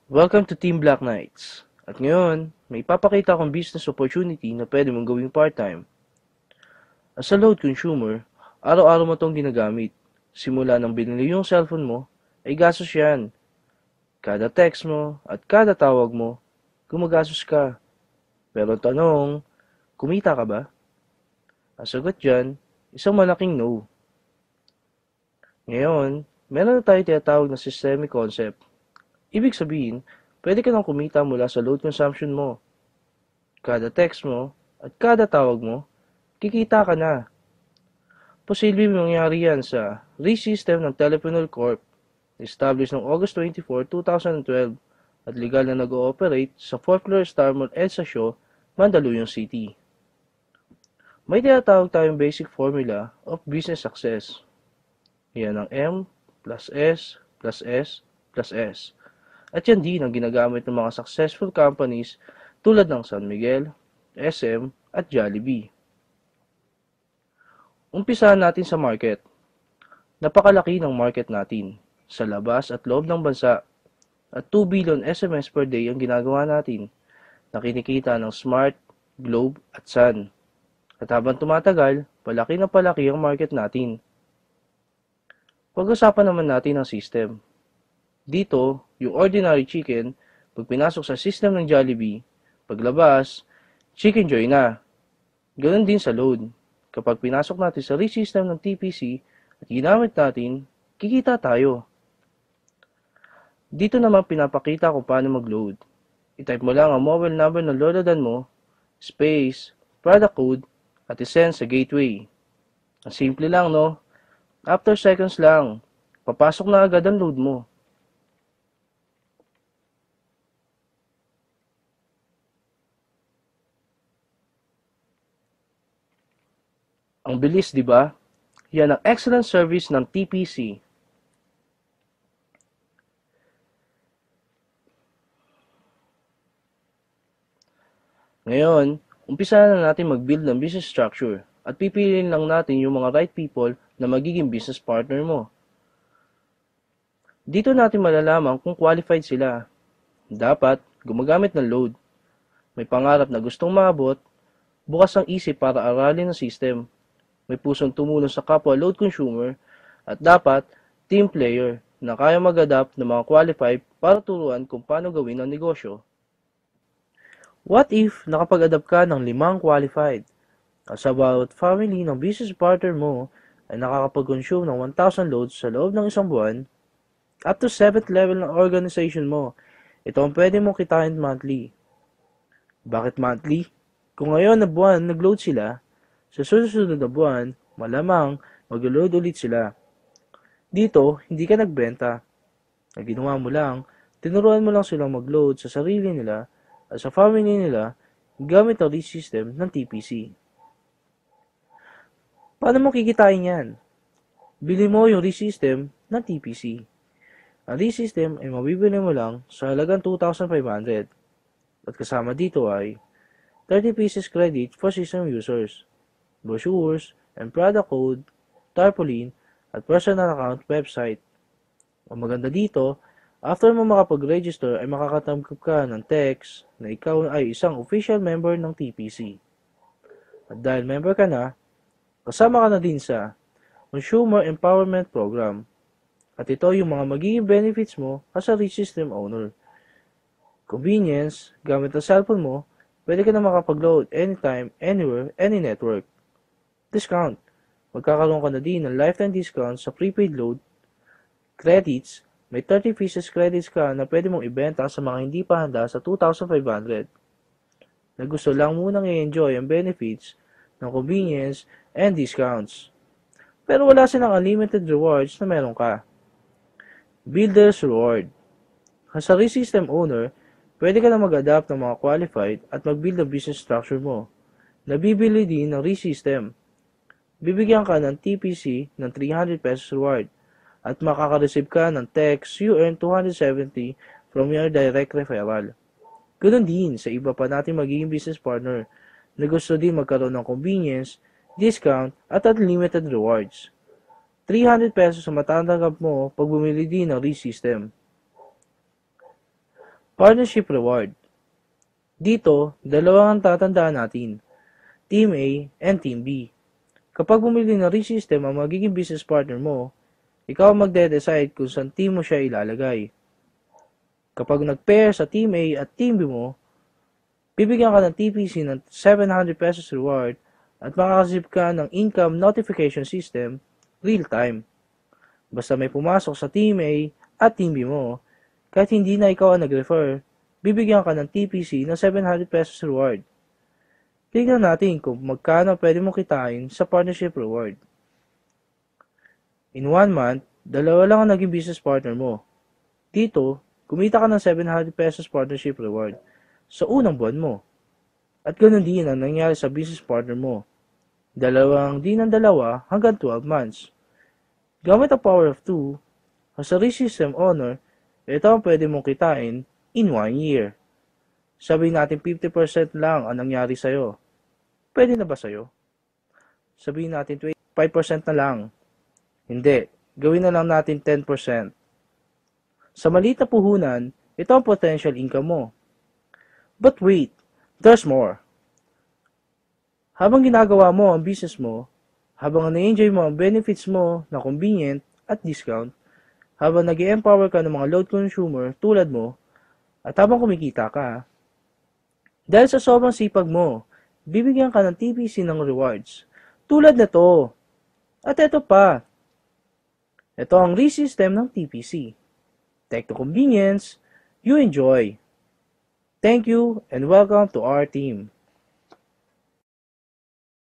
Welcome to Team Black Knights. At ngayon, may ipapakita akong business opportunity na pwede mong gawing part-time. As a load consumer, araw-araw mo itong ginagamit. Simula nang binili yung cellphone mo, ay gastos yan. Kada text mo at kada tawag mo, gumagastos ka. Pero tanong, kumita ka ba? Ang sagot dyan, isang malaking no. Ngayon, meron na tayo tinatawag na systemic concept. Ibig sabihin, pwede ka nang kumita mula sa load consumption mo. Kada text mo at kada tawag mo, kikita ka na. Posibleng mangyari yan sa RE-system ng Teleponol Corp, established noong August 24, 2012 at legal na nag-ooperate sa 4th floor Star Mall EDSA Shaw, Mandaluyong City. May tinatawag tayong basic formula of business success. Yan ang M plus S plus S plus S. At yan din ang ginagamit ng mga successful companies tulad ng San Miguel, SM at Jollibee. Umpisahan natin sa market. Napakalaki ng market natin sa labas at loob ng bansa at 2 billion SMS per day ang ginagawa natin na kinikita ng Smart, Globe at Sun. At habang tumatagal, palaki na palaki ang market natin. Pag-usapan naman natin ang system. Dito, yung ordinary chicken, pag pinasok sa system ng Jollibee, paglabas, Chicken Joy na. Ganon din sa load. Kapag pinasok natin sa RE-system ng TPC at ginamit natin, kikita tayo. Dito naman pinapakita kung paano mag-load. I-type mo lang ang mobile number ng loadan mo, space, product code, at isend sa gateway. Ang simple lang, no? After seconds lang, papasok na agad ang load mo. Ang bilis, di ba? Yan ang excellent service ng TPC. Ngayon, umpisa na natin mag-build ng business structure at pipiliin lang natin yung mga right people na magiging business partner mo. Dito natin malalaman kung qualified sila. Dapat gumagamit ng load. May pangarap na gustong maabot, bukas ang isip para aralin ang system. May pusong tumulong sa kapwa load consumer at dapat team player na kaya mag-adapt ng mga qualified para turuan kung paano gawin ang negosyo. What if nakapag-adapt ka ng 5 qualified? As about family ng business partner mo ay nakakapag-consume ng 1,000 loads sa loob ng isang buwan, up to 7th level ng organization mo, ito ang pwede mong kitain monthly. Bakit monthly? Kung ngayon na buwan nag-load sila, sa susunod na buwan, malamang mag-load ulit sila. Dito, hindi ka nagbenta. Ang ginawa mo lang, tinuruan mo lang silang mag-load sa sarili nila at sa family nila gamit ang RE-system ng TPC. Paano mo kikitain yan? Bili mo yung RE-system ng TPC. Ang RE-system ay mabibili mo lang sa halagang 2,500 at kasama dito ay 30 pieces credit for system users, brochures, and product code, tarpaulin, at personal account website. Ang maganda dito, after mo makapag-register ay makakatanggap ka ng text na ikaw ay isang official member ng TPC. At dahil member ka na, kasama ka na din sa Consumer Empowerment Program. At ito yung mga magiging benefits mo as a RE-system owner. Convenience, gamit ang cellphone mo, pwede ka na makapag-load anytime, anywhere, any network. Discount. Magkakaroon ka na din ng lifetime discount sa prepaid load. Credits. May 30 pieces credits ka na pwede mong ibenta sa mga hindi pa handa sa 2,500. Na gusto lang munang i-enjoy ang benefits ng convenience and discounts. Pero wala silang unlimited rewards na meron ka. Builder's Reward. As a RE-system owner, pwede ka na mag-adapt ng mga qualified at mag-build ang business structure mo. Nabibili din ng RE-system. Bibigyan ka ng TPC ng 300 pesos reward at makaka-receive ka ng text you earn 270 from your direct referral. Ganoon din sa iba pa natin magiging business partner na gusto din magkaroon ng convenience, discount at unlimited rewards. 300 pesos ang matatanggap mo pag bumili din ng RE-system. Partnership Reward. Dito, dalawa ang tatandaan natin, Team A and Team B. Kapag bumili ng ReSystem ang magiging business partner mo, ikaw ang magde-decide kung saan team mo siya ilalagay. Kapag nag-pair sa Team A at Team B mo, bibigyan ka ng TPC ng 700 pesos reward at makakasip ka ng income notification system real-time. Basta may pumasok sa Team A at Team B mo, kahit hindi na ikaw ang nag-refer, bibigyan ka ng TPC ng 700 pesos reward. Tignan natin kung magkano pwede mong kitain sa partnership reward. In 1 month, dalawa lang ang naging business partner mo. Dito, kumita ka ng 700 pesos partnership reward sa unang buwan mo. At ganoon din ang nangyari sa business partner mo. Dalawang din ng dalawa hanggang 12 months. Gamit ang power of 2, as a ReSystem owner, ito ang pwede mong kitain in 1 year. Sabihin natin 50% lang ang nangyari sa'yo. Pwede na ba sa'yo? Sabihin natin 25% na lang. Hindi, gawin na lang natin 10%. Sa maliit na puhunan, ito ang potential income mo. But wait, there's more. Habang ginagawa mo ang business mo, habang na-enjoy mo ang benefits mo na convenient at discount, habang nag-empower ka ng mga load consumer tulad mo, at habang kumikita ka, dahil sa sobrang sipag mo, bibigyan ka ng TPC ng rewards. Tulad na to. At ito pa. Ito ang ReSystem ng TPC. Tech to convenience, you enjoy. Thank you and welcome to our team.